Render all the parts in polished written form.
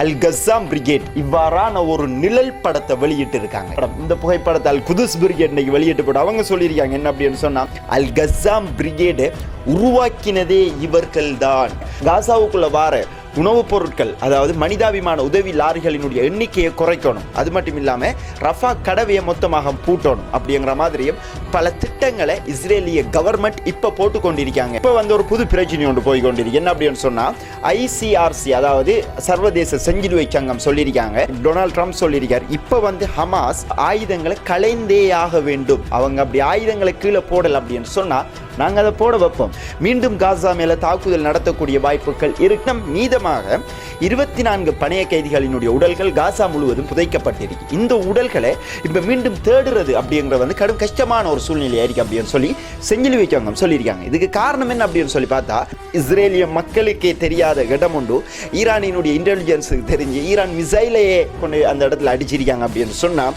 அல் Qassam brigade இவ்வாறான ஒரு நிழல் படத்தை வெளியிட்டு இருக்காங்க. இந்த புகைப்படத்தை அல் குதுஸ் பிரிகேட் இன்னைக்கு வெளியிட்டு போட்டு அவங்க சொல்லியிருக்காங்க என்ன அப்படின்னு சொன்னா, அல் கஸ்ஸாம் பிரிகேடு உருவாக்கினதே இவர்கள் தான். காசாவுக்குள்ள வார உணவுப் பொருட்கள், அதாவது மனிதாபிமான உதவி லாரிகளினுடைய எண்ணிக்கையை குறைக்கணும், அது மட்டும் இல்லாமல் ரஃபா கடவையை மொத்தமாக பூட்டணும் அப்படிங்கிற மாதிரியும் பல திட்டங்களை இஸ்ரேலிய கவர்மெண்ட் இப்போ போட்டு கொண்டிருக்காங்க. இப்போ ஒரு புது பிரச்சனை ஒன்று போய் கொண்டிருக்கு. என்ன அப்படின்னு சொன்னால், ஐசிஆர்சி அதாவது சர்வதேச செஞ்சிலுவை சங்கம் சொல்லியிருக்காங்க, டொனால்ட் ட்ரம்ப் சொல்லியிருக்கார், இப்போ ஹமாஸ் ஆயுதங்களை களைந்தே ஆக வேண்டும், அவங்க அப்படி ஆயுதங்களை கீழே போடல அப்படின்னு சொன்னால் நாங்கள் அதை போட வைப்போம், மீண்டும் காசா மேலே தாக்குதல் நடத்தக்கூடிய வாய்ப்புகள் இருக்கு. மீதமாக 24 பணைய கைதிகளினுடைய உடல்கள் காசா முழுவதும் புதைக்கப்பட்டிருக்கு. இந்த உடல்களை இப்போ மீண்டும் தேடுறது அப்படிங்கிறது கடும் கஷ்டமான ஒரு சூழ்நிலை ஆயிருக்கு அப்படின்னு சொல்லி செஞ்சிலுவை சங்கம் சொல்லியிருக்காங்க. இதுக்கு காரணம் என்ன அப்படின்னு சொல்லி பார்த்தா, இஸ்ரேலிய மக்களுக்கே தெரியாத இடம் உண்டு, ஈரானினுடைய இன்டெலிஜென்ஸுக்கு தெரிஞ்சு ஈரான் மிசைலையே கொண்டு அந்த இடத்துல அடிச்சிருக்காங்க அப்படின்னு சொன்னால்,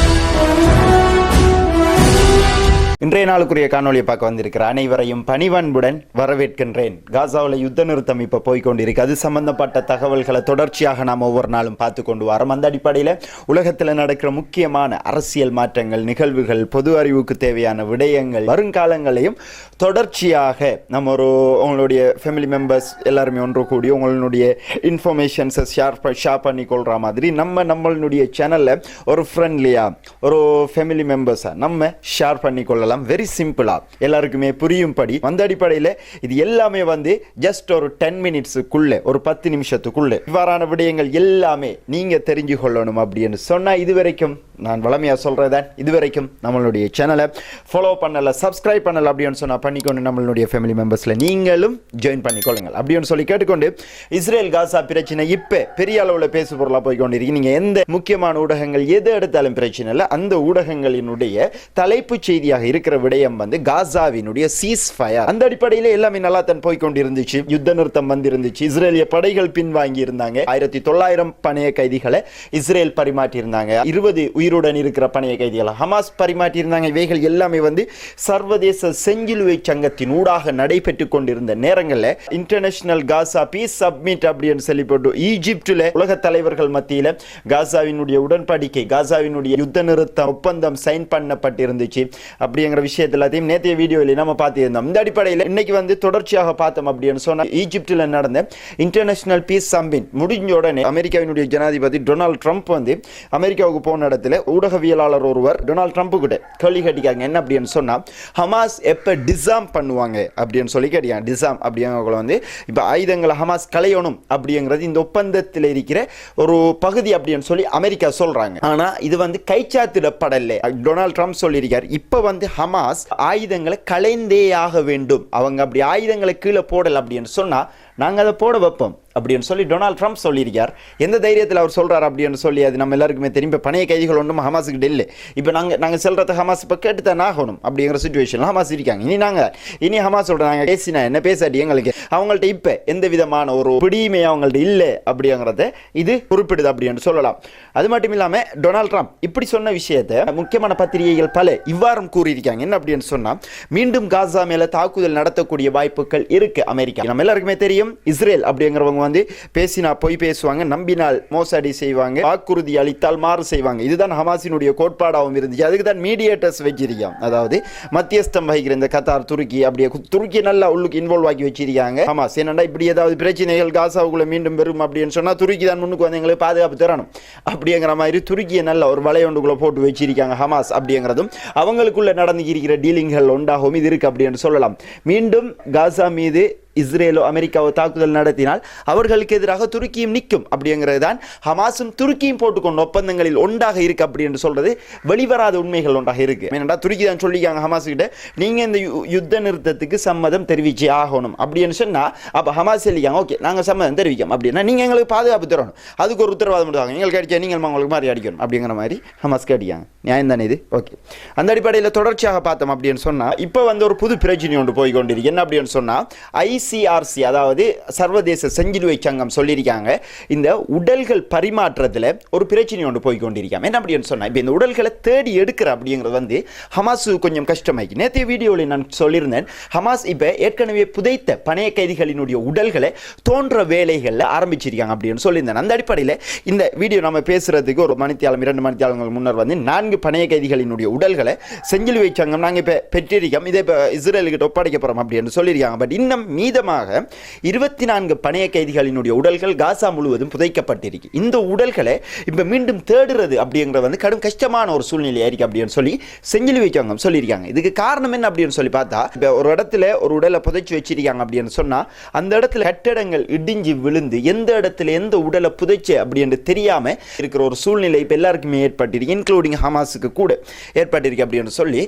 இன்றைய நாளுக்குரிய காணொலியை பார்க்க வந்திருக்கிற அனைவரையும் பணிவன்புடன் வரவேற்கின்றேன். காசாவில் யுத்த நிறுத்தம் இப்போ போய்கொண்டிருக்கு. அது சம்பந்தப்பட்ட தகவல்களை தொடர்ச்சியாக நாம் ஒவ்வொரு நாளும் பார்த்து கொண்டு வரோம். அந்த அடிப்படையில் உலகத்தில் நடக்கிற முக்கியமான அரசியல் மாற்றங்கள், நிகழ்வுகள், பொது அறிவுக்கு தேவையான விடயங்கள், வருங்காலங்களையும் தொடர்ச்சியாக நம்ம உங்களுடைய ஃபேமிலி மெம்பர்ஸ் எல்லாருமே ஒன்று கூடி உங்களுடைய இன்ஃபர்மேஷன்ஸை ஷேர் பண்ணி கொள்கிற மாதிரி நம்மளுடைய சேனலில் ஒரு ஃப்ரெண்ட்லியாக ஒரு ஃபேமிலி மெம்பர்ஸாக நம்ம ஷேர் பண்ணி கொள்ளலாம். வெரி சிம்பிளா எல்லாருக்குமே புரியும்படி. அந்த அடிப்படையில் இது எல்லாமே ஜஸ்ட் ஒரு 10 மினிட்ஸுக்குள்ள, ஒரு 10 நிமிஷத்துக்குள்ள இவ்வாறான விடயங்கள் எல்லாமே நீங்க தெரிஞ்சு கொள்ளணும் அப்படின்னு சொன்னா, இதுவரைக்கும் நான் வளமையா சொல்றேன், இதுவரைக்கும் நம்மளுடைய சேனலை ஃபாலோ பண்ணல, சப்ஸ்கிரைப் பண்ணல அப்படின்னு சொன்னா பண்ணிக்கொண்டு நம்மளுடைய ஃபேமிலி மெம்பர்ஸ்ல நீங்களும் ஜாயின் பண்ணிக்கொள்ளுங்க அப்படின்னு சொல்லி கேட்டுக்கொண்டு, இஸ்ரேல் காசா பிரச்சனை இப்ப பெரிய அளவுல பேசு பொருளா போய்கொண்டிருக்கு. நீங்க எந்த முக்கியமான ஊடகங்கள் எது எடுத்தாலும் பிரச்சனை இல்லை, அந்த ஊடகங்களினுடைய தலைப்பு செய்தியாக இருக்கிற விடயம் காசாவினுடைய சீஸ் ஃபயர். அந்த அடிப்படையில் எல்லாமே நல்லா தான் போய்கொண்டிருந்துச்சு. யுத்த நிறுத்தம் இருந்துச்சு. இஸ்ரேலிய படைகள் பின்வாங்கி இருந்தாங்க. 1900 பணைய கைதிகளை இஸ்ரேல் பரிமாற்றி இருந்தாங்க. 20 உயிருடன் இருக்கிற பணைய கைதிகளை ஹமாஸ் பரிமாற்றி இருந்தாங்க. இவைகள் எல்லாமே சர்வதேச செஞ்சிலுவை சங்கத்தின் ஊடாக நடைபெற்றுக் கொண்டிருந்த நேரங்களில் இன்டர்நேஷனல் காசா பீஸ் சப்மிட் அப்படின்னு சொல்லி போட்டு ஈஜிப்டில் உலக தலைவர்கள் மத்தியில் காசாவினுடைய உடன்படிக்கை, காசாவினுடைய யுத்த நிறுத்த ஒப்பந்தம் சைன் பண்ணப்பட்டிருந்துச்சு. அப்படிங்கிற விஷயத்தை எல்லாத்தையும் நேற்றைய வீடியோவில் நம்ம பார்த்திருந்தோம். இந்த அடிப்படையில் இன்னைக்கு தொடர்ச்சியாக பார்த்தோம் அப்படின்னு சொன்னால், ஈஜிப்டில் நடந்த இன்டர்நேஷனல் பீஸ் சம்மிட் முடிஞ்ச உடனே அமெரிக்காவினுடைய ஜனாதிபதி டொனால்ட் ட்ரம்ப் அமெரிக்காவுக்கு போன இடத்துல ஊடகவியலாளர் ஒருவர் டொனால்ட் ட்ரம்ப் கிட்ட கேள்வி கேட்டிருக்காங்க. என்ன அப்படின்னு சொன்னால், ஹமாஸ் எப்போ டிசாம் பண்ணுவாங்க அப்படின்னு சொல்லி கேட்டிருக்காங்க. டிசாம் அப்படிங்கிற இப்போ ஆயுதங்களை ஹமாஸ் களையணும் அப்படிங்கிறது இந்த ஒப்பந்தத்தில் இருக்கிற ஒரு பகுதி அப்படின்னு சொல்லி அமெரிக்கா சொல்றாங்க. ஆனால் இது கைச்சாத்திடப்படலை. டொனால்ட் ட்ரம்ப் சொல்லியிருக்கார், இப்போ ஹமாஸ் ஆயுதங்களை களைந்தே ஆக வேண்டும், அவங்க அப்படி ஆயுதங்களை கீழே போடல அப்படின்னு சொன்னா நாங்க அதை போட வைப்போம் அப்படின்னு சொல்லி டொனால்ட் ட்ரம்ப் சொல்லியிருக்கார். எந்த தைரியத்தில் அவர் சொல்றாரு அப்படின்னு சொல்லி அது நம்ம எல்லாருக்குமே தெரியும். இப்போ பணைய கைதிகள் ஒன்றும் ஹமாஸுக்கு இல்லை. இப்போ நாங்கள் செல்றதை ஹமாஸ் இப்போ கேட்டு தான் ஆகணும் அப்படிங்கிற சுச்சுவேஷனில் ஹமாஸ் இருக்காங்க. இனி ஹமாஸோட நாங்கள் பேசினா என்ன பேசாட்டி எங்களுக்கு அவங்கள்ட்ட இப்போ எந்த விதமான ஒரு பிடியுமே அவங்கள்ட்ட இல்லை அப்படிங்கிறத இது குறிப்பிடுது அப்படின்னு சொல்லலாம். அது மட்டும் இல்லாமல் டொனால்ட் ட்ரம்ப் இப்படி சொன்ன விஷயத்தை முக்கியமான பத்திரிகைகள் பல இவ்வாறும் கூறியிருக்காங்க. என்ன அப்படின்னு சொன்னால், மீண்டும் காசா மேலே தாக்குதல் நடத்தக்கூடிய வாய்ப்புகள் இருக்கு அமெரிக்கா. நம்ம எல்லாருக்குமே தெரியும், இஸ்ரேல் அப்படிங்கிறவங்க பேசினா பொய் பேசுவாங்க, நம்பினால் மோசடி செய்வாங்க, வாக்குறுதி அளித்தால் மாறு செய்வாங்க. இதுதான் ஹமாஸினுடைய கோட்பாடாகவும் இருந்துச்சு. அதுக்கு தான் மீடியேட்டர்ஸ் வச்சிருக்காங்க, அதாவது மத்தியஸ்தம் வகிக்கிற இந்த கத்தார், துருக்கி, அப்படியே துருக்கி நல்லா உள்ளுக்கு இன்வால்வ் ஆக்கி வச்சிருக்காங்க ஹமாஸ். என்னடா இப்படி ஏதாவது பிரச்சனைகள் காசாவுக்குள்ள மீண்டும் வரும் அப்படின்னு சொன்னா துருக்கி தான் முன்னுக்கு எங்களுக்கு பாதுகாப்பு தரணும் அப்படிங்கிற மாதிரி துருக்கியை நல்ல ஒரு வலையொண்டுக்குள்ள போட்டு வச்சிருக்காங்க ஹமாஸ். அப்படிங்கிறதும் அவங்களுக்குள்ள நடந்து இருக்கிற டீலிங்கள் உண்டாகவும் இது இருக்கு அப்படின்னு சொல்லலாம். மீண்டும் காசா மீது இஸ்ரேலோ அமெரிக்காவோ தாக்குதல் நடத்தினால் அவர்களுக்கு எதிராக துருக்கியும் நிற்கும் அப்படிங்கிறது தான் ஹமாஸும் துருக்கியும் போட்டுக்கொண்ட ஒப்பந்தங்களில் ஒன்றாக இருக்கு அப்படின்னு சொல்றது வெளிவராத உண்மைகள் ஒன்றாக இருக்கு. ஏன்னா துருக்கி தான் சொல்லிக்காங்க ஹமாஸ் கிட்ட, நீங்க இந்த யுத்த நிறுத்தத்துக்கு சம்மதம் தெரிவிச்சே ஆகணும் அப்படின்னு சொன்னா, அப்ப ஹமாஸ் சொல்லிக்காங்க, ஓகே நாங்க சம்மதம் தெரிவிக்கோம் அப்படின்னா நீங்க எங்களுக்கு பாதுகாப்பு தரணும், அதுக்கு ஒரு உத்தரவாதம் பண்ணுவாங்க, எங்களுக்கு அடிச்சா நீங்கள் உங்களுக்கு மாதிரி அடிக்கணும் அப்படிங்கிற மாதிரி ஹமாஸ் கேட்டிக்காங்க. நியாயம் தானே இது? ஓகே. அந்த அடிப்படையில் தொடர்ச்சியாக பார்த்தோம் அப்படின்னு சொன்னா, இப்போ ஒரு புது பிரச்சனை ஒன்று போய்கொண்டிருக்கு. என்ன அப்படின்னு சொன்னா, ICRC அதாவது சர்வதேச செஞ்சிலுவை சங்கம் சொல்லியிருக்காங்க இந்த உடல்கள் பரிமாற்றத்தில் ஒரு பிரச்சனை ஒன்று போய் கொண்டிருக்காங்க. என்ன அப்படின்னு சொன்னா இப்போ இந்த உடல்களை தேடி எடுக்கிற அப்படிங்கிறது வந்து ஹமாஸ் கொஞ்சம் கஷ்டமாக்கி. நேற்றைய வீடியோவில் நான் சொல்லியிருந்தேன், ஹமாஸ் இப்போ ஏற்கனவே புதைத்த பணைய கைதிகளினுடைய உடல்களை தோன்ற வேலைகளில் ஆரம்பிச்சிருக்காங்க அப்படின்னு சொல்லியிருந்தேன். அந்த அடிப்படையில் இந்த வீடியோ நம்ம பேசுறதுக்கு ஒரு மணித்தியாலம் 2 மணித்தியாலங்கள் முன்னர் வந்து 4 பணைய கைதிகளினுடைய உடல்களை செஞ்சிலுவை சங்கம் நாங்கள் இப்போ பெற்றிருக்கோம், இதை இப்போ இஸ்ரேலுக்கு ஒப்படைக்க போகிறோம் அப்படின்னு சொல்லியிருக்காங்க. பட் இன்னும் மீதமாக 24 பணைய கைதிகளினுடைய உடல்கள் காசா முழுவதும் புதைக்கப்பட்டிருக்கு. இந்த உடல்களை இப்போ மீண்டும் தேடுறது அப்படிங்கிறது வந்து கடும் கஷ்டமான ஒரு சூழ்நிலை ஆயிருக்கு அப்படின்னு சொல்லி செஞ்சிலுவை சங்கம் சொல்லியிருக்காங்க. இதுக்கு காரணம் என்ன அப்படின்னு சொல்லி பார்த்தா, இப்போ ஒரு இடத்துல ஒரு உடலை புதைச்சி வச்சிருக்காங்க அப்படின்னு சொன்னால் அந்த இடத்துல கட்டடங்கள் இடிஞ்சு விழுந்து எந்த இடத்துல எந்த உடலை புதைச்சு அப்படின்னு தெரியாம இருக்கிற ஒரு சூழ்நிலை இப்போ எல்லாருக்குமே ஏற்பட்டிருக்கு, இன்க்ளூடிங் ஹமாஸுக்கு கூட ஏற்பட்டிருக்கு அப்படின்னு சொல்லி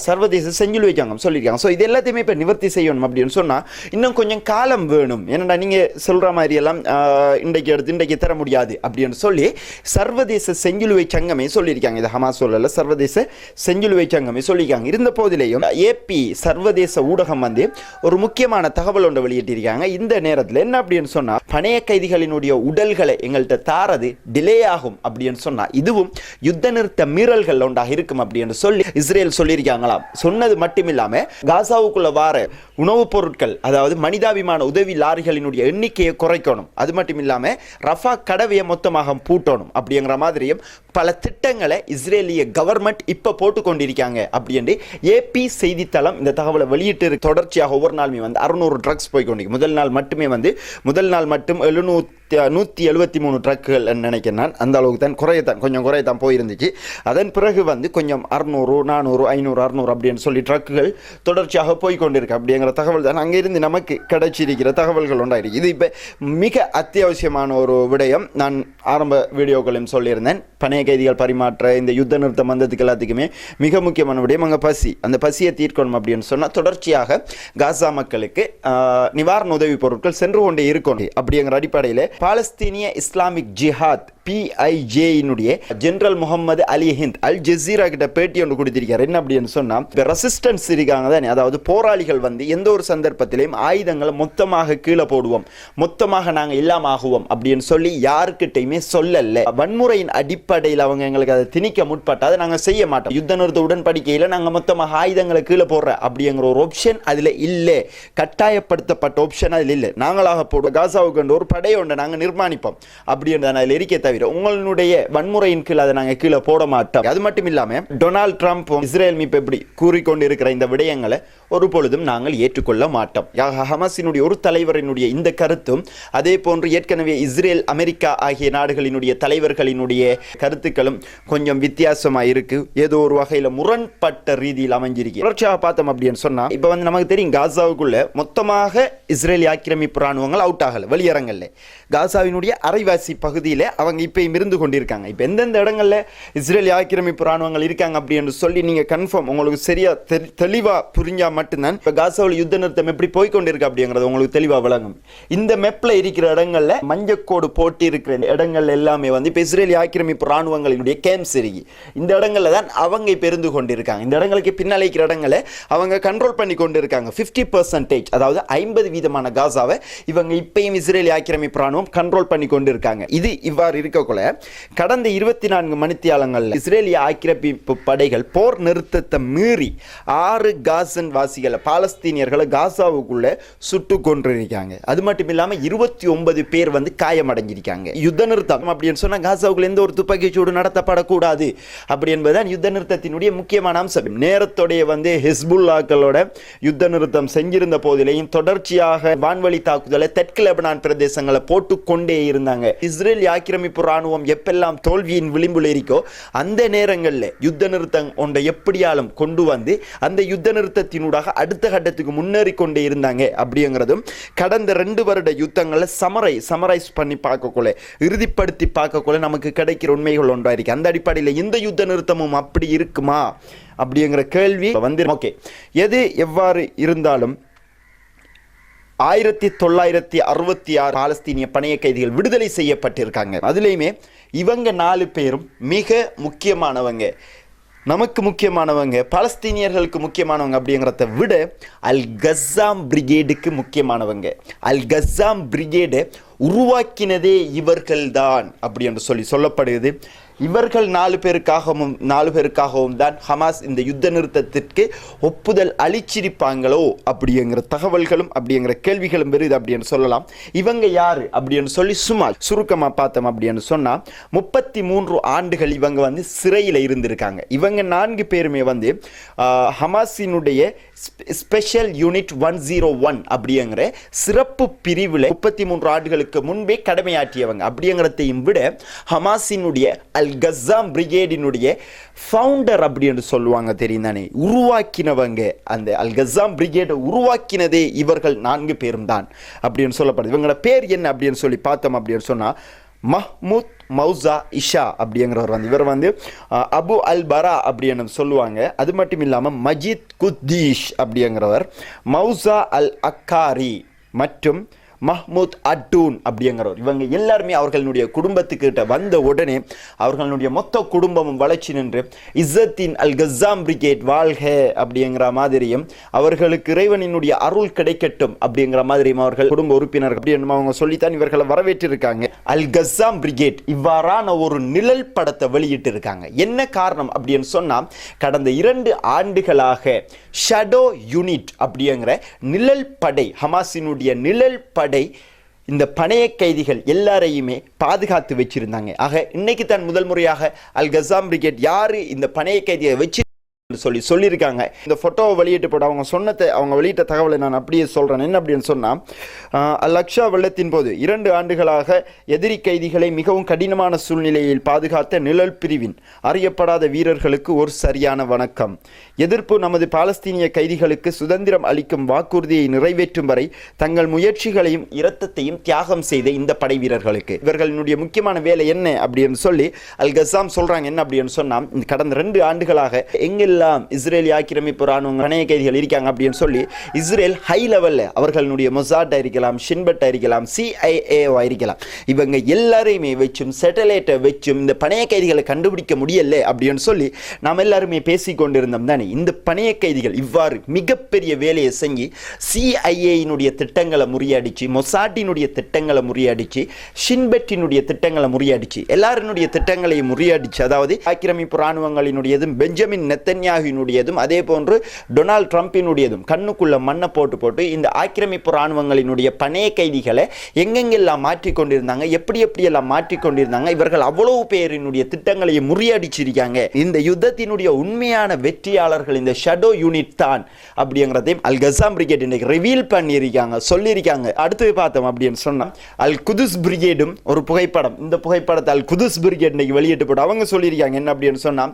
சர்வதேச செஞ்சிலுவை சங்கம் சொல்லியிருக்காங்க. ஸோ இது எல்லாத்தையுமே இப்போ நிவர்த்தி செய்யணும் அப்படின்னு சொன்னால் இன்னும் கொஞ்சம் காலம் வேணும். ஏன்னா நீங்கள் சொல்கிற மாதிரி எல்லாம் இன்றைக்கு தர முடியாது அப்படின்னு சொல்லி சர்வதேச செஞ்சிலுவை சங்கமே சொல்லியிருக்காங்க. இது ஹமாஸ் சொல்லல, சர்வதேச செஞ்சிலுவை சங்கமே சொல்லியிருக்காங்க. இருந்த போதிலேயும் ஏபி சர்வதேச ஊடகம் வந்து ஒரு முக்கியமான தகவல் ஒன்று வெளியிட்டிருக்காங்க. இந்த நேரத்தில் என்ன அப்படின்னு சொன்னா, பணைய கைதிகளினுடைய உடல்களை எங்கள்கிட்ட தாரது டிலே ஆகும் அப்படின்னு சொன்னா இதுவும் யுத்த நிறுத்த மீறல்கள் ஒன்றாக இருக்கும் அப்படின்னு சொல்லி இஸ்ரேல் சொல்லியிருக்காங்களாம். சொன்னது மட்டுமில்லாம காசாவுக்குள்ள வார உணவுப் பொருட்கள் அதாவது மனிதாபிமான உதவி லாரிகளினுடைய எண்ணிக்கையை குறைக்கணும், அது மட்டும் இல்லாம ரஃபா கடவையை மொத்தமாக பூட்டணும் அப்படிங்கிற மாதிரியும் பல திட்டங்களை இஸ்ரேலிய கவர்மெண்ட் இப்ப போட்டு கொண்டிருக்காங்க அப்படின்னு ஏபி செய்தித்தளம் இந்த தகவலை வெளியிட்டு தொடர்ச்சியாக ஒவ்வொரு நாளுமே வந்து 600 ட்ரக்ஸ் போய் கொண்டிருக்கு. முதல் நாள் மட்டும் 173 ட்ரக்குகள் நினைக்கிறேன் நான், அந்த அளவுக்கு தான் கொஞ்சம் குறையத்தான் போயிருந்துச்சு. அதன் பிறகு வந்து கொஞ்சம் 600 400 500 600 அப்படின்னு சொல்லி ட்ரக்குகள் தொடர்ச்சியாக போய் கொண்டிருக்கு அப்படிங்கிற தகவல் தான் அங்கிருந்து நமக்கு கிடைச்சிருக்கிற தகவல்கள் உண்டாயிருக்கு. இது இப்போ மிக அத்தியாவசியமான ஒரு விடயம். நான் ஆரம்ப வீடியோக்களையும் சொல்லியிருந்தேன், பணைய கைதிகள் பரிமாற்ற இந்த யுத்த நிறுத்தம் வந்ததுக்கு எல்லாத்துக்குமே மிக முக்கியமான விடயம் அங்கே அந்த பசியை தீர்க்கணும் அப்படின்னு சொன்னால் தொடர்ச்சியாக காசா மக்களுக்கு நிவாரண உதவி பொருட்கள் சென்று கொண்டே இருக்கணும் அப்படிங்கிற அடிப்படையில் பாலஸ்தீனிய இஸ்லாமிக் ஜிஹாத் PIJ ஜெனரல் முகமது அலி ஹிந்த் அல் ஜசீரா கிட்ட பேட்டி ஒன்று கொடுத்திருக்காரு. என்ன அப்படின்னு சொன்னா, ரெசிஸ்டன்ஸ் இருக்காங்க தானே, அதாவது போராளிகள் வந்து எந்த ஒரு சந்தர்ப்பத்திலையும் ஆயுதங்களை மொத்தமாக கீழே போடுவோம், மொத்தமாக நாங்கள் இல்லாம ஆகுவோம் அப்படின்னு சொல்லி யாருக்கிட்டையுமே சொல்லல. வன்முறையின் அடிப்படையில் அவங்க எங்களுக்கு அதை திணிக்க முற்பட்டா அதை நாங்கள் செய்ய மாட்டோம். யுத்த நிறுத்த உடன்படிக்கையில் நாங்கள் மொத்தமாக ஆயுதங்களை கீழே போடுற அப்படிங்கிற ஒரு ஆப்ஷன் அதில் இல்லை, கட்டாயப்படுத்தப்பட்ட ஆப்ஷன் அதில் இல்லை. நாங்களாக போடுவோம், காசாவுக்கு ஒரு படையை ஒன்று நாங்கள் நிர்மாணிப்போம் அப்படின்றத அதில் இருக்க உங்களுடைய வன்முறையின் கீழ் அதை நாங்கள் கீழே போட மாட்டோம். அது மட்டும் இல்லாம டொனால்ட் ட்ரம்ப் இஸ்ரேல் மீது எப்படி கூறிக்கொண்டிருக்கிற இந்த விடயங்களை ஒரு பொழுதும் நாங்கள் ஏற்றுக்கொள்ள மாட்டோம். ஹமாஸினுடைய ஒரு தலைவரினுடைய இந்த கருத்தும் அதே போன்று ஏற்கனவே இஸ்ரேல் அமெரிக்கா ஆகிய நாடுகளினுடைய தலைவர்களினுடைய கருத்துக்களும் கொஞ்சம் வித்தியாசமாக இருக்கு, ஏதோ ஒரு வகையில் முரண்பட்ட ரீதியில் அமைஞ்சிருக்கு. தொடர்ச்சியாக பார்த்தோம் அப்படின்னு சொன்னா இப்போ வந்து நமக்கு தெரியும் காசாவுக்குள்ள மொத்தமாக இஸ்ரேல் ஆக்கிரமிப்பு ராணுவங்கள் அவுட் ஆகல, வெளியரங்கல்ல காசாவினுடைய அரைவாசி பகுதியில் அவங்க இப்பயும் இருந்து கொண்டிருக்காங்க. இப்போ எந்தெந்த இடங்கள்ல இஸ்ரேல் ஆக்கிரமிப்பு ராணுவங்கள் இருக்காங்க அப்படின்னு சொல்லி நீங்க கன்ஃபார்ம் உங்களுக்கு சரியா தெளிவா புரிஞ்சா மட்டும்தான் இப்போ காசாவில் யுத்த நிறுத்தம் எப்படி போய்கொண்டிருக்கு அப்படிங்கிறது உங்களுக்கு தெளிவா விளங்கும். இந்த மெப்ல இருக்கிற இடங்கள்ல மஞ்சக்கோடு போட்டி இருக்கிற இடங்கள் எல்லாமே வந்து இப்போ இஸ்ரேல் ஆக்கிரமிப்பு ராணுவங்களினுடைய கேம்ப்ஸ் இருக்கு. இந்த இடங்கள்ல தான் அவங்க இப்போ இருந்து கொண்டிருக்காங்க. இந்த இடங்களுக்கு பின்னால் இருக்கிற இடங்களை அவங்க கண்ட்ரோல் பண்ணி கொண்டு இருக்காங்க. 50%, அதாவது 50% காசாவை இவங்க இப்பயும் இஸ்ரேல் ஆக்கிரமிப்பு ராணுவம் கண்ட்ரோல் பண்ணி கொண்டு இருக்காங்க. இது இவ்வாறு இருக்கக்குள்ள கடந்த 24 மணித்தியாலங்கள் இஸ்ரேலிய ஆக்கிரமிப்பு படைகள் போர் நிறுத்தத்தை மீறி 6 காசன் வாசிகளை பாலஸ்தீனியர்களை காசாவுக்குள்ள சுட்டு கொண்டிருக்காங்க. அது மட்டும் இல்லாம 29 பேர் வந்து காயமடைஞ்சிருக்காங்க. யுத்த நிறுத்தம் அப்படின்னு சொன்னா காசாவுக்குள்ள எந்த ஒரு துப்பாக்கி சூடு நடத்தப்படக்கூடாது அப்படி என்பதுதான் யுத்த நிறுத்தத்தினுடைய முக்கியமான அம்சம். நேரத்தோடைய வந்து ஹிஸ்புல்லாக்களோட யுத்த நிறுத்தம் செஞ்சிருந்த போதிலேயும் தொடர்ச்சியாக வான்வழி தாக்குதலை தெற்கு லெபனான் பிரதேசங்களை போட்டு கொண்டே இருந்தாங்க. இஸ்ரேல் ஆக்கிரமிப்பு ராணுவம் எப்பெல்லாம் தோல்வியின் விளிம்பில் இருக்கோ அந்த நேரங்களில் யுத்த நிறுத்தம் ஒன்றை எப்படியாலும் கொண்டு வந்து அந்த யுத்த நிறுத்தத்தினூடாக அடுத்த கட்டத்துக்கு முன்னேறி கொண்டே இருந்தாங்க அப்படிங்கிறதும் கடந்த 2 வருட யுத்தங்களை சமரைஸ் பண்ணி பார்க்கக்குள்ள இறுதிப்படுத்தி பார்க்கக்குள்ள நமக்கு கிடைக்கிற உண்மைகள் ஒன்றா இருக்கு. அந்த அடிப்படையில் இந்த யுத்த நிறுத்தமும் அப்படி இருக்குமா அப்படிங்கிற கேள்வி வந்து ஓகே. எது எவ்வாறு இருந்தாலும் 1966 பாலஸ்தீனிய பணைய கைதிகள் விடுதலை செய்யப்பட்டிருக்காங்க. அதுலேயுமே இவங்க 4 பேரும் மிக முக்கியமானவங்க. நமக்கு முக்கியமானவங்க, பலஸ்தீனியர்களுக்கு முக்கியமானவங்க அப்படிங்கிறத விட அல் கஸ்ஸாம் பிரிகேடுக்கு முக்கியமானவங்க. அல் கஸ்ஸாம் பிரிகேடை உருவாக்கினதே இவர்கள்தான் அப்படி என்று சொல்லப்படுகிறது. இவர்கள் 4 பேருக்காகவும் தான் ஹமாஸ் இந்த யுத்த நிறுத்தத்திற்கு ஒப்புதல் அளிச்சிருப்பாங்களோ அப்படிங்கிற தகவல்களும் அப்படிங்கிற கேள்விகளும் வருது அப்படின்னு சொல்லலாம். இவங்க யாரு அப்படின்னு சொல்லி சும்மா சுருக்கமா பார்த்தோம் அப்படின்னு சொன்னா 33 ஆண்டுகள் இவங்க சிறையில் இருந்திருக்காங்க. இவங்க 4 பேருமே ஹமாஸினுடைய ஸ்பெஷல் யூனிட் 101 அப்படிங்கிற சிறப்பு பிரிவில் 33 ஆண்டுகளுக்கு முன்பே கடமையாற்றியவங்க. அப்படிங்கிறதையும் விட ஹமாஸினுடைய அல் கஸ்ஸாம் பிரிகேடினுடைய ஃபவுண்டர் அப்படின்னு சொல்லுவாங்க, தெரியும் தானே, உருவாக்கினவங்க. அந்த அல் கஸ்ஸாம் பிரிகேடை உருவாக்கினதே இவர்கள் 4 பேரும் தான் அப்படின்னு சொல்லப்படுது. இவங்களோட பேர் என்ன அப்படின்னு சொல்லி பார்த்தோம் அப்படின்னு சொன்னா மஹ்மூத் மௌசா இஷா அப்படிங்கிறவர் இவர் அபு அல் பரா அப்படின்னு சொல்லுவாங்க. அது மட்டும் இல்லாமல் மஜித் குத்தீஷ் அப்படிங்கிறவர், மௌசா அல் அக்காரி மற்றும் மஹ்மூத் அட்டூன் அப்படிங்கிறவர். இவங்க எல்லாருமே அவர்களுடைய குடும்பத்துக்கிட்ட வந்த உடனே அவர்களுடைய மொத்த குடும்பமும் வளர்ச்சி நின்று இஸ்ஸத்தின் அல் கஸ்ஸாம் பிரிகேட் வாழ்க அப்படிங்கிற மாதிரியும் அவர்களுக்கு இறைவனினுடைய அருள் கிடைக்கட்டும் அப்படிங்கிற மாதிரியும் அவர்கள் குடும்ப உறுப்பினர்கள் அப்படின்னு அவங்க சொல்லித்தான் இவர்களை வரவேற்றிருக்காங்க. அல் கஸ்ஸாம் பிரிகேட் இவ்வாறான ஒரு நிழல் படத்தை வெளியிட்டு இருக்காங்க. என்ன காரணம் அப்படின்னு சொன்னா, கடந்த 2 ஆண்டுகளாக ஷடோ யூனிட் அப்படிங்கிற நிழல் படை, ஹமாஸினுடைய நிழல் படை இந்த பணைய கைதிகள் எல்லாரையுமே பாதுகாத்து வச்சிருந்தாங்க. ஆக இன்னைக்கு தான் முதல் முறையாக அல் கஸ்ஸாம் பிரிகேட் யாரு இந்த பணைய கைதியை வச்சு சொல்லியிருக்காங்க. இந்த போட்டோவை வெளியிட்டு போட அவங்க வெளியிட்ட தகவலை நான் அப்படியே சொல்றேன். என்ன அப்படின்னு சொன்னா, அல் அக்ஷா வெள்ளத்தின் போது 2 ஆண்டுகளாக எதிரி கைதிகளை மிகவும் கடினமான சூழ்நிலையில் பாதுகாத்த நிழல் பிரிவின் அறியப்படாத வீரர்களுக்கு ஒரு சரியான வணக்கம். எதிர்ப்பு நமது பாலஸ்தீனிய கைதிகளுக்கு சுதந்திரம் அளிக்கும் வாக்குறுதியை நிறைவேற்றும் வரை தங்கள் முயற்சிகளையும் இரத்தத்தையும் தியாகம் செய்த இந்த படை வீரர்களுக்கு. இவர்களுடைய முக்கியமான வேலை என்ன அப்படின்னு சொல்லி அல் கஸ்ஸாம் சொல்றாங்க. என்ன அப்படின்னு சொன்னா, கடந்த 2 ஆண்டுகளாக எங்கெல்லாம் இஸ்ரேலி ஆக்கிரமிப்பு ராணுவ பணைய கைதிகள் இருக்காங்க அப்படின்னு சொல்லி இஸ்ரேல் ஹை லெவல்ல அவர்களுடைய மொசாட் இருக்கலாம், ஷின்பட் இருக்கலாம், CIA இருக்கலாம், இவங்க எல்லாரையுமே வச்சும் சேட்டலைட்டை வச்சும் இந்த பணைய கைதிகளை கண்டுபிடிக்க முடியல அப்படின்னு சொல்லி நாம் எல்லாருமே பேசிக்கொண்டிருந்தோம் தானே. இந்த பணைய கைதிகள் இவ்வாறு மிகப்பெரிய வேலையை செஞ்சு CIA திட்டங்களை முறியடிச்சு, மொசாட்டினுடைய திட்டங்களை முறியடிச்சு, ஷின்பட்டினுடைய திட்டங்களை முறியடிச்சு, எல்லாருடைய திட்டங்களையும் முறியடிச்சு, அதாவது ஆக்கிரமிப்பு ராணுவங்களினுடையதும் பெஞ்சமின் நெத்தன்யாஹுவினுடையதும் அதே போன்று டொனால்ட் ட்ரம்பினுடையதும் கண்ணுக்குள்ள மண்ணை போட்டு இந்த ஆக்கிரமிப்பு ராணுவங்களினுடைய பணைய கைதிகளை எங்கெங்கெல்லாம் மாற்றிக்கொண்டிருந்தாங்க, எப்படியெல்லாம் மாற்றிக்கொண்டிருந்தாங்க, இவர்கள் அவ்வளவு பேரினுடைய திட்டங்களை முறியடிச்சிருக்காங்க. இந்த யுத்தத்தினுடைய உண்மையான வெற்றியாளர்கள் இந்த ஷடோ யூனிட் தான் அப்படிங்கிறதையும் அல் கஸ்ஸாம் பிரிகேட் இன்னைக்கு ரிவீல் பண்ணியிருக்காங்க, சொல்லியிருக்காங்க. அடுத்து பார்த்தோம் அப்படின்னு சொன்னா அல் குதுஸ் பிரிகேடும் ஒரு புகைப்படம். இந்த புகைப்படத்தை அல் குதுஸ் பிரிகேட் இன்னைக்கு வெளியிட்டு போட்டு அவங்க சொல்லியிருக்காங்க. என்ன அப்படின்னு சொன்னா,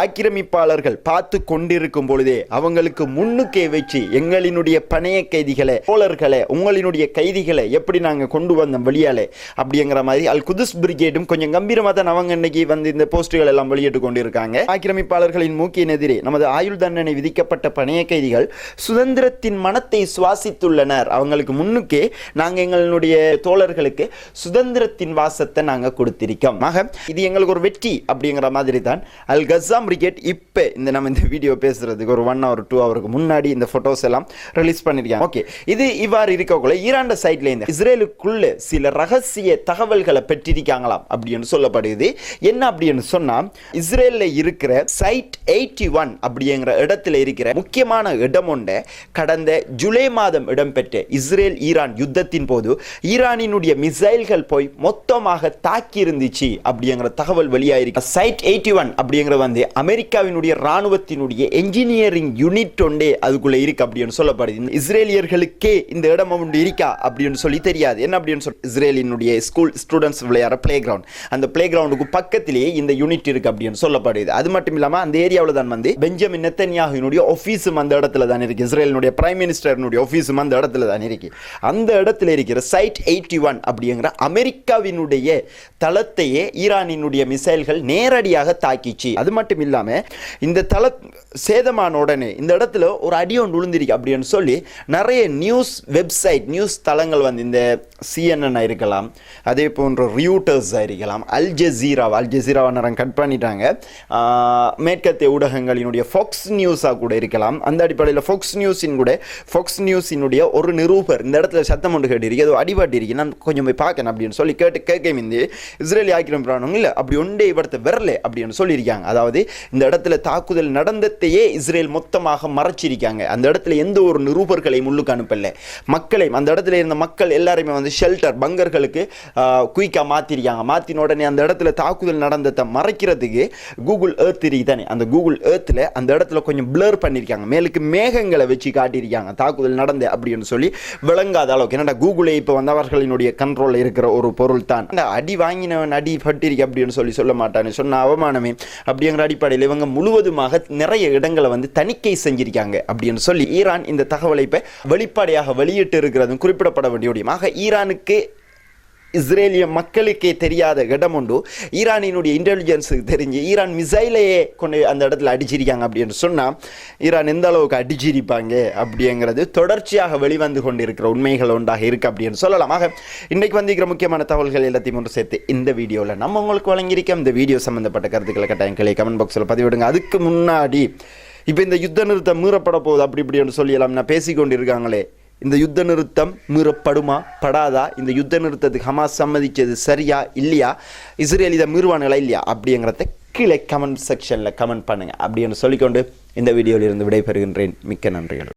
ஆக்கிரமிப்பாளர்கள் பார்த்து கொண்டிருக்கும் பொழுதே அவங்களுக்கு முன்னுக்கே வச்சு எங்களினுடைய பணைய கைதிகளை, தோழர்களை, உங்களினுடைய கைதிகளை எப்படி நாங்கள் கொண்டு வந்தோம் வெளியாலே அப்படிங்கிற மாதிரி அல் குதுஸ் பிரிகேடும் கொஞ்சம் கம்பீரமாக தான் அவங்க இன்னைக்கு இந்த போஸ்டுகள் எல்லாம் வெளியிட்டு கொண்டிருக்காங்க. ஆக்கிரமிப்பாளர்களின் மூக்கின் எதிரே நமது ஆயுள் தண்டனை விதிக்கப்பட்ட பணைய கைதிகள் சுதந்திரத்தின் மனத்தை சுவாசித்துள்ளனர். அவங்களுக்கு முன்னுக்கே நாங்கள் எங்களுடைய தோழர்களுக்கு சுதந்திரத்தின் வாசத்தை நாங்கள் கொடுத்திருக்கோம். ஆக இது எங்களுக்கு ஒரு வெற்றி அப்படிங்கிற மாதிரி தான் அல் கஸ்ஸாம் பிரிகேட் இப்போ நம்ம இந்த வீடியோ பேசுறதுக்கு ஒரு 1 hour 2 hours முன்னாடி இந்த போட்டோஸ் எல்லாம் ரிலீஸ் பண்ணிருக்காங்க. ஓகே, இது இவ்வாறு இருக்கக்குள்ள ஈரான் சைட்ல இந்த இஸ்ரேலுக்குள்ள சில ரகசிய தகவல்களை பெற்றிருக்காங்களாம் அப்படின்னு சொல்லப்படுது. என்ன அப்படின்னு சொன்னா, இஸ்ரேல்ல இருக்கிற சைட் 81 அப்படிங்கிற இடத்துல இருக்கிற முக்கியமான இடம் ஒன்றை கடந்த ஜூலை மாதம் இடம்பெற்ற இஸ்ரேல் ஈரான் யுத்தத்தின் போது ஈரானினுடைய மிசைல்கள் போய் மொத்தமாக தாக்கி இருந்துச்சு அப்படிங்கிற தகவல் வெளியாயிருக்கு. சைட் 81 அப்படிங்கிற அமெரிக்காவினுடைய ராணுவத்தினுடைய என்ஜினியரிங் யூனிட் ஒன்றே அதுக்குள்ள இருக்கு அப்படின்னு சொல்லப்படுது. இஸ்ரேலியர்களுக்கே இந்த இடம் ஒன்று இருக்கா அப்படின்னு சொல்லி தெரியாது. என்ன அப்படின்னு சொல்லி இஸ்ரேலினுடைய ஸ்கூல் ஸ்டூடெண்ட்ஸ் விளையாடுற பிளே கிரவுண்ட், அந்த பிளே கிரவுண்டுக்கு பக்கத்திலேயே இந்த யூனிட் இருக்கு அப்படின்னு சொல்லப்படுது. அது மட்டும் இல்லாம அந்த ஏரியாவில் தான் பெஞ்சமின் நெத்தன்யாஹுவினுடைய ஆபீஸும் அந்த இடத்துல தான் இருக்கு. இஸ்ரேலினுடைய பிரைம் மினிஸ்டரினுடைய ஆபீஸும் அந்த இடத்துல தான் இருக்கு. அந்த இடத்துல இருக்கிற சைட் 81 அப்படிங்கிற அமெரிக்காவினுடைய தளத்தையே ஈரானினுடைய மிசைல்கள் நேரடியாக தாக்கிச்சு. அது மட்டும் இல்லாம இந்த தள சேதமான உடனே இந்த இடத்துல ஒரு அடி ஒன்று விழுந்திருக்கு அப்படின்னு சொல்லி நிறைய நியூஸ் தளங்கள் வந்து இந்த CNN இருக்கலாம், அதே போன்ற ரியூட்டர்ஸ் இருக்கலாம், அல் ஜசீராவை நேரம் கட் பண்ணிட்டாங்க, மேற்கத்திய ஊடகங்களினுடைய ஃபாக்ஸ் நியூஸாக கூட இருக்கலாம். அந்த அடிப்படையில் ஃபாக்ஸ் நியூஸினுடைய ஒரு நிரூபர் இந்த இடத்துல சத்தம் ஒன்று கேட்டிருக்கு, ஏதோ அடிபாட்டி இருக்கு, நான் கொஞ்சம் போய் பார்க்கணும் அப்படின்னு சொல்லி கேட்க இந்த இஸ்ரேலி ஆக்கிரமிப்பானவங்க இல்லை அப்படி ஒன்றே இவரத்தை வரல அப்படின்னு சொல்லியிருக்காங்க. அதாவது இந்த இடத்துல தாக்குதல் நடந்ததையே இஸ்ரேல் மொத்தமாக மறைச்சிருக்காங்க. அந்த இடத்துல எந்த ஒரு நிரூபர்களையும் உள்ளுக்கு அனுப்பல, மக்களையும் அந்த இடத்துல இருந்த மக்கள் எல்லாருமே வந்து ஷெல்டர் பங்கர்களுக்கு குயிக்காக மாற்றிருக்காங்க. மாற்றின உடனே அந்த இடத்துல தாக்குதல் நடந்ததை மறைக்கிறதுக்கு கூகுள் எர்த் இருக்குதானே, அந்த கூகுள் எர்த்தில் அந்த இடத்துல கொஞ்சம் பிளர் பண்ணியிருக்காங்க, மேலுக்கு மேகங்களை வச்சு காட்டியிருக்காங்க தாக்குதல் நடந்த அப்படின்னு சொல்லி விளங்காத அளவுக்கு. என்னடா கூகுளே இப்போ வந்து அவர்களினுடைய கண்ட்ரோலில் இருக்கிற ஒரு பொருள் தான். அடி வாங்கினவன் அடி பட்டிருக்கு அப்படின்னு சொல்ல மாட்டானு சொன்ன அவமானமே அப்படிங்கிற அடிப்படையில் இவங்க முழுவதுமாக நிறைய இடங்களை வந்து தணிக்கை செஞ்சிருக்காங்க அப்படின்னு சொல்லி ஈரான் இந்த தகவலை இப்போ வெளிப்படையாக வெளியிட்டு இருக்கிறதும் குறிப்பிடப்பட வேண்டிய முடியுமாக. ஈரானுக்கு இஸ்ரேலிய மக்களுக்கே தெரியாத இடம் உண்டு, ஈரானினுடைய இன்டெலிஜென்ஸுக்கு தெரிஞ்சு ஈரான் மிசைலையே கொண்டு அந்த இடத்துல அடிச்சிருக்காங்க அப்படின்னு சொன்னால் ஈரான் எந்த அளவுக்கு அடிச்சிருப்பாங்க அப்படிங்கிறது தொடர்ச்சியாக வெளிவந்து கொண்டு இருக்கிற உண்மைகள் ஒன்றாக இருக்குது அப்படின்னு சொல்லலாம். ஆக இன்றைக்கு வந்திருக்கிற முக்கியமான தகவல்கள் எல்லாத்தையும் ஒன்று சேர்த்து இந்த வீடியோவில் நம்ம உங்களுக்கு வழங்கியிருக்கோம். இந்த வீடியோ சம்மந்தப்பட்ட கருத்துக்களை கட்டாயம் கமெண்ட் பாக்ஸில் பதிவிடுங்க. அதுக்கு முன்னாடி இப்போ இந்த யுத்த நிறுத்தம் மீறப்பட போகுது அப்படி இப்படின்னு சொல்லியெல்லாம் நான் பேசிக்கொண்டிருக்காங்களே, இந்த யுத்த நிறுத்தம் மீறப்படுமா படாதா, இந்த யுத்த நிறுத்தத்துக்கு ஹமாஸ் சம்மதிச்சது சரியா இல்லையா, இஸ்ரேல் இதை மீறுவானுங்களா இல்லையா அப்படிங்கிறத கீழே கமெண்ட் செக்ஷனில் கமெண்ட் பண்ணுங்கள் அப்படின்னு சொல்லிக்கொண்டு இந்த வீடியோவில் இருந்து விடைபெறுகின்றேன். மிக்க நன்றிகள்.